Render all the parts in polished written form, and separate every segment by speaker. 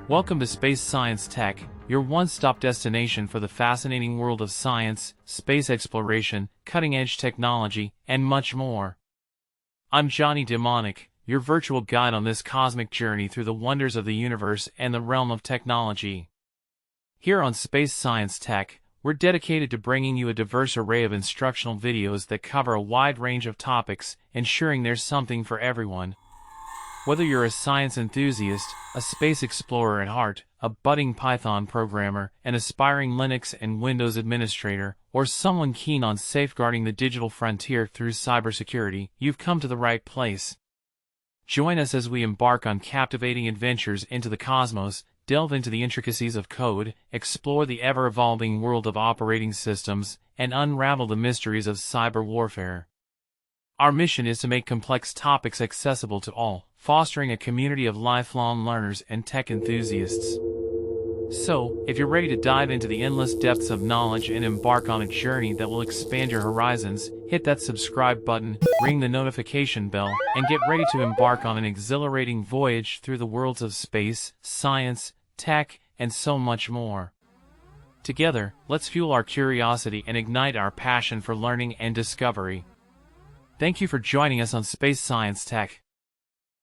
Speaker 1: Welcome to Space Science Tech, your one-stop destination for the fascinating world of science, space exploration, cutting-edge technology, and much more. I'm Johnny Demonic, your virtual guide on this cosmic journey through the wonders of the universe and the realm of technology. Here on Space Science Tech, we're dedicated to bringing you a diverse array of instructional videos that cover a wide range of topics, ensuring there's something for everyone. Whether you're a science enthusiast, a space explorer at heart, a budding Python programmer, an aspiring Linux and Windows administrator, or someone keen on safeguarding the digital frontier through cybersecurity, you've come to the right place. Join us as we embark on captivating adventures into the cosmos, delve into the intricacies of code, explore the ever-evolving world of operating systems, and unravel the mysteries of cyber warfare. Our mission is to make complex topics accessible to all, fostering a community of lifelong learners and tech enthusiasts. So, if you're ready to dive into the endless depths of knowledge and embark on a journey that will expand your horizons, hit that subscribe button, ring the notification bell, and get ready to embark on an exhilarating voyage through the worlds of space, science, tech, and so much more. Together, let's fuel our curiosity and ignite our passion for learning and discovery. Thank you for joining us on Space Science Tech.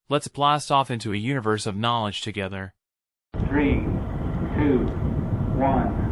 Speaker 1: Let's blast off into a universe of knowledge together.
Speaker 2: 3, 2, 1.